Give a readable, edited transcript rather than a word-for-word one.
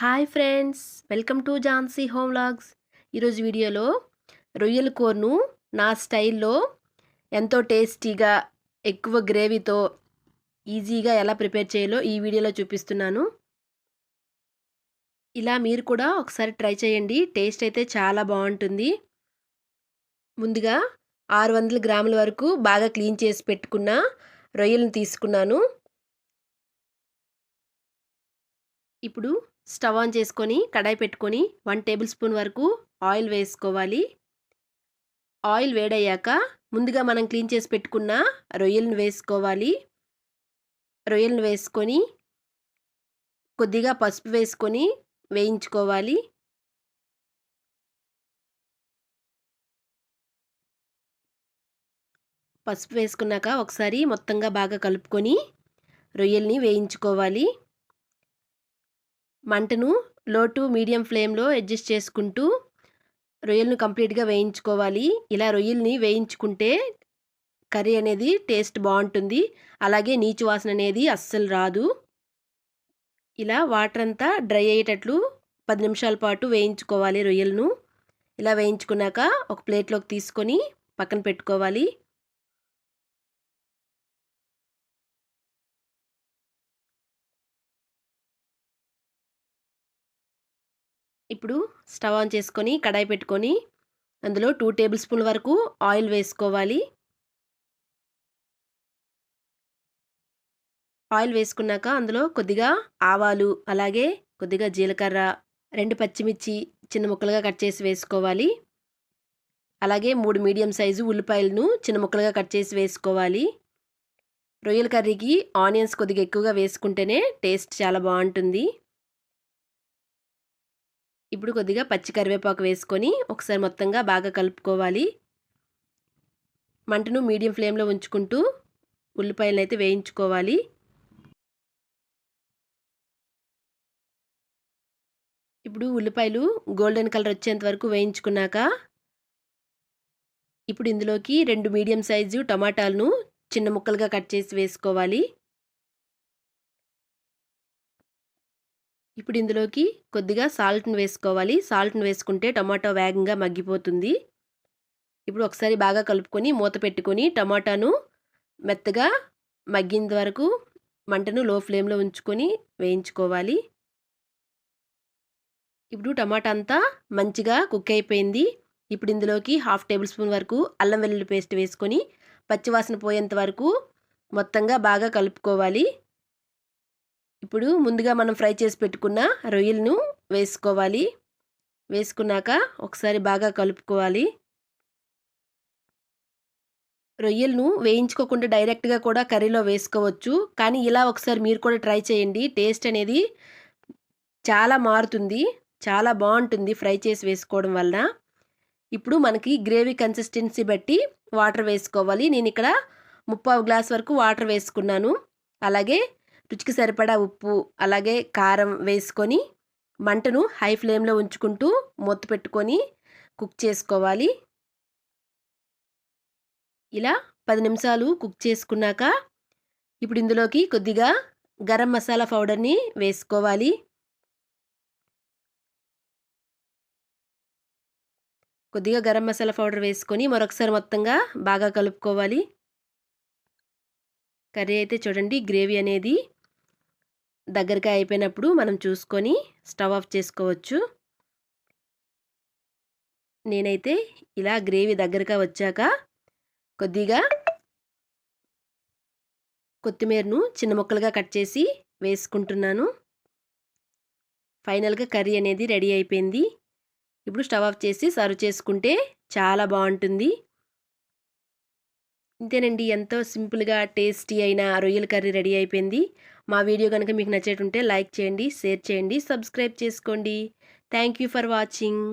Hi friends, welcome to Jhansi home vlogs. ఈరోజు వీడియోలో రొయ్యల కూరను నా స్టైల్లో ఎంతో టేస్టీగా ఎక్కువ గ్రేవీతో ఈజీగా ఎలా ప్రిపేర్ చేయాలో ఈ వీడియోలో చూపిస్తున్నాను. ఇలా మీరు కూడా ఒకసారి ట్రై చేయండి. టేస్ట్ అయితే చాలా బాగుంటుంది. ముందుగా 600 గ్రాముల వరకు బాగా క్లీన్ చేసి పెట్టుకున్న రొయ్యలను తీసుకున్నాను. ఇప్పుడు స్టవ్ ఆన్ చేసుకొని కడాయి పెట్టుకొని 1 టేబుల్ స్పూన్ వరకు ఆయిల్ వేసుకోవాలి. ఆయిల్ వేడయ్యాక ముందుగా మనం క్లీన్ చేసి పెట్టుకున్న రొయ్యలను వేసుకోవాలి. రొయ్యలను వేసుకొని కొద్దిగా పసుపు వేసుకొని వేయించుకోవాలి. పసుపు వేసుకున్నాక ఒకసారి మొత్తంగా బాగా కలుపుకొని రొయ్యల్ని వేయించుకోవాలి. మంటను లో టు మీడియం ఫ్లేమ్లో అడ్జస్ట్ చేసుకుంటూ రొయ్యలను కంప్లీట్గా వేయించుకోవాలి. ఇలా రొయ్యల్ని వేయించుకుంటే కర్రీ అనేది టేస్ట్ బాగుంటుంది. అలాగే నీచు వాసన అనేది అస్సలు రాదు. ఇలా వాటర్ అంతా డ్రై అయ్యేటట్లు 10 నిమిషాల పాటు వేయించుకోవాలి రొయ్యలను. ఇలా వేయించుకున్నాక ఒక ప్లేట్లోకి తీసుకొని పక్కన పెట్టుకోవాలి. ఇప్పుడు స్టవ్ ఆన్ చేసుకొని కడాయి పెట్టుకొని అందులో 2 టేబుల్ స్పూన్ల వరకు ఆయిల్ వేసుకోవాలి. ఆయిల్ వేసుకున్నాక అందులో కొద్దిగా ఆవాలు, అలాగే కొద్దిగా జీలకర్ర, 2 పచ్చిమిర్చి చిన్న ముక్కలుగా కట్ చేసి వేసుకోవాలి. అలాగే 3 మీడియం సైజు ఉల్లిపాయలను చిన్న ముక్కలుగా కట్ చేసి వేసుకోవాలి. రొయ్యల కర్రీకి ఆనియన్స్ కొద్దిగా ఎక్కువగా వేసుకుంటేనే టేస్ట్ చాలా బాగుంటుంది. ఇప్పుడు కొద్దిగా పచ్చి కరివేపాకు వేసుకొని ఒకసారి మొత్తంగా బాగా కలుపుకోవాలి. మంటను మీడియం ఫ్లేమ్లో ఉంచుకుంటూ ఉల్లిపాయలను అయితే వేయించుకోవాలి. ఇప్పుడు ఉల్లిపాయలు గోల్డెన్ కలర్ వచ్చేంత వరకు వేయించుకున్నాక ఇప్పుడు ఇందులోకి 2 మీడియం సైజు టమాటాలను చిన్న ముక్కలుగా కట్ చేసి వేసుకోవాలి. ఇప్పుడు ఇందులోకి కొద్దిగా సాల్ట్ని వేసుకోవాలి. సాల్ట్ని వేసుకుంటే టమాటో వేగంగా మగ్గిపోతుంది. ఇప్పుడు ఒకసారి బాగా కలుపుకొని మూత పెట్టుకొని టమాటాను మెత్తగా మగ్గేంత వరకు మంటను లో ఫ్లేమ్లో ఉంచుకొని వేయించుకోవాలి. ఇప్పుడు టమాటా అంతా మంచిగా కుక్ అయిపోయింది. ఇప్పుడు ఇందులోకి 1/2 టేబుల్ స్పూన్ వరకు అల్లం వెల్లుల్లి పేస్ట్ వేసుకొని పచ్చివాసన పోయేంత వరకు మొత్తంగా బాగా కలుపుకోవాలి. ఇప్పుడు ముందుగా మనం ఫ్రై చేసి పెట్టుకున్న రొయ్యలను వేసుకోవాలి. వేసుకున్నాక ఒకసారి బాగా కలుపుకోవాలి. రొయ్యలను వేయించుకోకుండా డైరెక్ట్గా కూడా కర్రీలో వేసుకోవచ్చు. కానీ ఇలా ఒకసారి మీరు కూడా ట్రై చేయండి. టేస్ట్ అనేది చాలా మారుతుంది. చాలా బాగుంటుంది ఫ్రై చేసి వేసుకోవడం వలన. ఇప్పుడు మనకి గ్రేవీ కన్సిస్టెన్సీ బట్టి వాటర్ వేసుకోవాలి. నేను ఇక్కడ 3/4 గ్లాస్ వరకు వాటర్ వేసుకున్నాను. అలాగే రుచికి సరిపడా ఉప్పు, అలాగే కారం వేసుకొని మంటను హై ఫ్లేమ్లో ఉంచుకుంటూ మూత పెట్టుకొని కుక్ చేసుకోవాలి. ఇలా 10 నిమిషాలు కుక్ చేసుకున్నాక ఇప్పుడు ఇందులోకి కొద్దిగా గరం మసాలా పౌడర్ని వేసుకోవాలి. కొద్దిగా గరం మసాలా పౌడర్ వేసుకొని మరొకసారి మొత్తంగా బాగా కలుపుకోవాలి. కర్రీ అయితే చూడండి, గ్రేవీ అనేది దగ్గరగా అయిపోయినప్పుడు మనం చూసుకొని స్టవ్ ఆఫ్ చేసుకోవచ్చు. నేనైతే ఇలా గ్రేవీ దగ్గరగా వచ్చాక కొద్దిగా కొత్తిమీరను చిన్న ముక్కలుగా కట్ చేసి వేసుకుంటున్నాను. ఫైనల్గా కర్రీ అనేది రెడీ అయిపోయింది. ఇప్పుడు స్టవ్ ఆఫ్ చేసి సర్వ్ చేసుకుంటే చాలా బాగుంటుంది. ఇంతేనండి, ఎంతో సింపుల్గా టేస్టీ అయిన రొయ్యల కర్రీ రెడీ అయిపోయింది. మా వీడియో కనుక మీకు నచ్చేటుంటే లైక్ చేయండి, షేర్ చేయండి, సబ్స్క్రైబ్ చేసుకోండి. Thank you for watching.